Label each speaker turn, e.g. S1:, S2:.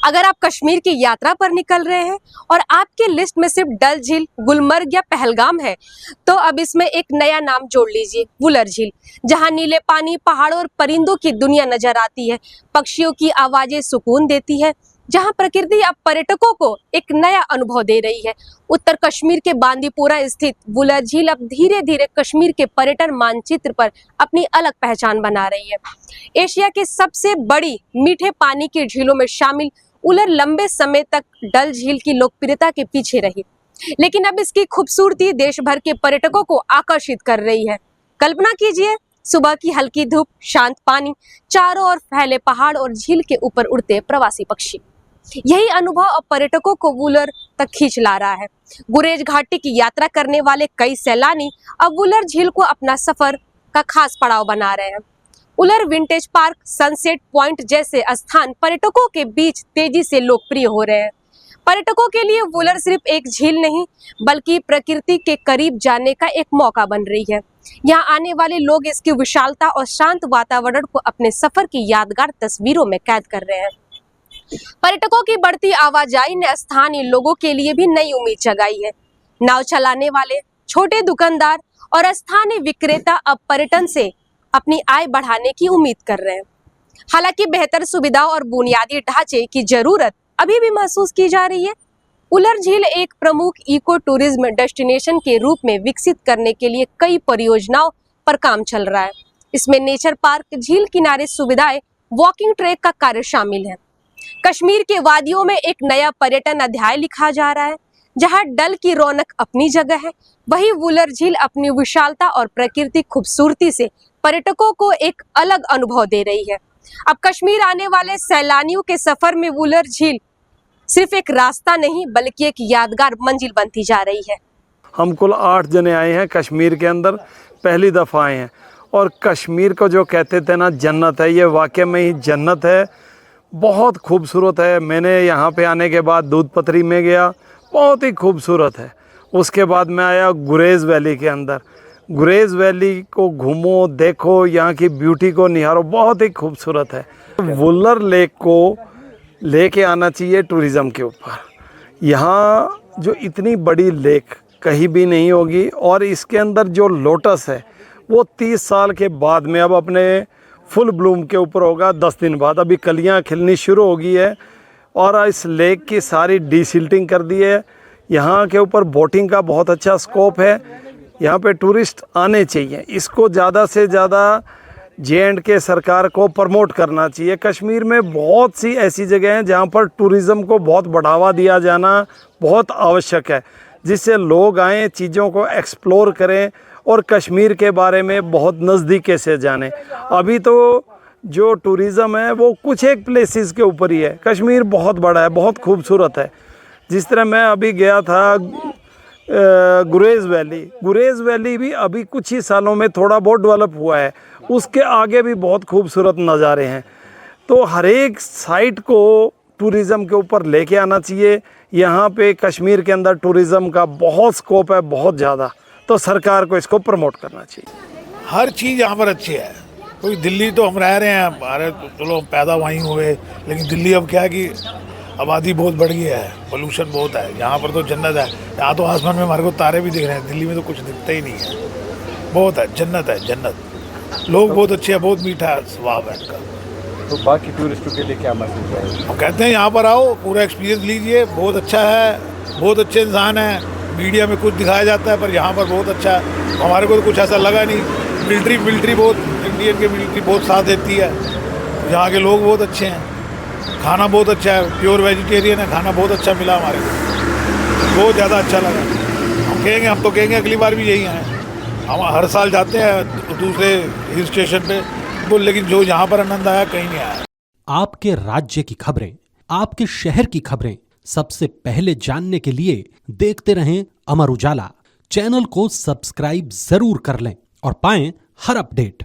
S1: अगर आप कश्मीर की यात्रा पर निकल रहे हैं और आपकी लिस्ट में सिर्फ डल झील, गुलमर्ग या पहलगाम है, तो अब इसमें एक नया नाम जोड़ लीजिए, वुलर झील, जहां नीले पानी, पहाड़ों और परिंदों की दुनिया नजर आती है, पक्षियों की आवाजें सुकून देती है, जहां प्रकृति अब पर्यटकों को एक नया अनुभव दे रही है। उत्तर कश्मीर के बांदीपुरा स्थित वुलर झील अब धीरे धीरे कश्मीर के पर्यटन मानचित्र पर अपनी अलग पहचान बना रही है। एशिया के सबसे बड़ी मीठे पानी की झीलों में शामिल वुलर लंबे समय तक डल झील की लोकप्रियता के पीछे रही, लेकिन अब इसकी खूबसूरती देश भर के पर्यटकों को आकर्षित कर रही है। कल्पना कीजिए, सुबह की हल्की धूप, शांत पानी, चारों ओर फैले पहाड़ और झील के ऊपर उड़ते प्रवासी पक्षी। यही अनुभव अब पर्यटकों को वुलर तक खींच ला रहा है। गुरेज घाटी की यात्रा करने वाले कई सैलानी अब वुलर झील को अपना सफर का खास पड़ाव बना रहे हैं। Wular vintage park, sunset point जैसे स्थान पर्यटकों के बीच तेजी से लोकप्रिय हो रहे हैं। पर्यटकों के लिए वुलर सिर्फ एक झील नहीं, बल्कि प्रकृति के करीब जाने का एक मौका बन रही है। यहाँ आने वाले लोग इसकी विशालता और शांत वातावरण को अपने सफर की यादगार तस्वीरों में कैद कर रहे हैं। पर्यटकों की बढ़ती आवाजाही ने स्थानीय लोगों के लिए भी नई उम्मीद जगाई है। नाव चलाने वाले, छोटे दुकानदार और स्थानीय विक्रेता अब पर्यटन से अपनी आय बढ़ाने की उम्मीद कर रहे हैं। हालांकि बेहतर सुविधाओं और बुनियादी ढांचे की जरूरत अभी भी महसूस की जा रही है। वुलर झील एक प्रमुख इको टूरिज्म डेस्टिनेशन के रूप में विकसित करने के लिए कई परियोजनाओं पर काम चल रहा है। इसमें नेचर पार्क, झील किनारे सुविधाएं, वॉकिंग ट्रैक का कार्य शामिल है। कश्मीर के वादियों में एक नया पर्यटन अध्याय लिखा जा रहा है। जहां डल की रौनक अपनी जगह है, वहीं वुलर झील अपनी विशालता और प्राकृतिक खूबसूरती से पर्यटकों को एक अलग अनुभव दे रही है। अब कश्मीर आने वाले सैलानियों के सफर में वुलर झील सिर्फ एक रास्ता नहीं, बल्कि एक यादगार मंजिल बनती जा रही है।
S2: हम कुल 8 जने आए हैं कश्मीर के अंदर, पहली दफ़ा आए हैं। और कश्मीर को जो कहते थे ना जन्नत है, ये वाकई में ही जन्नत है। बहुत खूबसूरत है। मैंने यहाँ पे आने के बाद दूध पथरी में गया, बहुत ही खूबसूरत है। उसके बाद मैं आया गुरेज़ वैली के अंदर। गुरेज़ वैली को घूमो, देखो, यहाँ की ब्यूटी को निहारो, बहुत ही खूबसूरत है। वुलर लेक को लेके आना चाहिए टूरिज़्म के ऊपर। यहाँ जो इतनी बड़ी लेक कहीं भी नहीं होगी, और इसके अंदर जो लोटस है वो 30 साल के बाद में अब अपने फुल ब्लूम के ऊपर होगा। 10 दिन बाद अभी कलियाँ खिलनी शुरू हो गई है। और इस लेक की सारी डीसिल्टिंग कर दी है। यहाँ के ऊपर बोटिंग का बहुत अच्छा स्कोप है। यहाँ पे टूरिस्ट आने चाहिए। इसको ज़्यादा से ज़्यादा J&K सरकार को प्रमोट करना चाहिए। कश्मीर में बहुत सी ऐसी जगह हैं जहाँ पर टूरिज़्म को बहुत बढ़ावा दिया जाना बहुत आवश्यक है, जिससे लोग आएँ, चीज़ों को एक्सप्लोर करें और कश्मीर के बारे में बहुत नज़दीके से जाने। अभी तो जो टूरिज़्म है वो कुछ एक प्लेसेस के ऊपर ही है। कश्मीर बहुत बड़ा है, बहुत खूबसूरत है। जिस तरह मैं अभी गया था गुरेज़ वैली भी अभी कुछ ही सालों में थोड़ा बहुत डेवलप हुआ है। उसके आगे भी बहुत खूबसूरत नज़ारे हैं। तो हर एक साइट को टूरिज़्म के ऊपर लेके आना चाहिए। यहाँ पे कश्मीर के अंदर टूरिज़्म का बहुत स्कोप है, बहुत ज़्यादा। तो सरकार को इसको प्रमोट करना चाहिए।
S3: हर चीज़ यहाँ पर अच्छी है। कोई दिल्ली तो हम रह रहे हैं, हमारे चलो पैदा वहीं हुए, लेकिन दिल्ली अब क्या है कि आबादी बहुत बढ़ गई है, पोल्यूशन बहुत है। यहाँ पर तो जन्नत है। यहाँ तो आसमान में हमारे को तारे भी दिख रहे हैं, दिल्ली में तो कुछ दिखता ही नहीं है। बहुत है, जन्नत है, जन्नत। लोग बहुत अच्छे हैं, बहुत मीठा स्वभाव है इनका।
S4: तो बाकी टूरिस्टों के लिए क्या मैसेज है?
S3: हम कहते हैं यहाँ पर आओ, पूरा एक्सपीरियंस लीजिए। बहुत अच्छा है, बहुत अच्छे इंसान हैं। मीडिया में कुछ दिखाया जाता है, पर यहाँ पर बहुत अच्छा है। हमारे को तो कुछ ऐसा लगा नहीं। मिलिट्री बहुत, इंडियन की मिलिट्री बहुत साथ देती है। यहाँ के लोग बहुत अच्छे हैं, खाना बहुत अच्छा है, प्योर वेजिटेरियन है, खाना बहुत अच्छा मिला हमारे को, बहुत ज़्यादा अच्छा लगा। हम तो कहेंगे अगली बार भी यही आए। हम हर साल जाते हैं दूसरे हिल स्टेशन पे, तो लेकिन जो यहाँ पर आनंद आया कहीं नहीं आया।
S5: आपके राज्य की खबरें, आपके शहर की खबरें सबसे पहले जानने के लिए देखते रहें अमर उजाला। चैनल को सब्सक्राइब जरूर कर लें और पाएं हर अपडेट।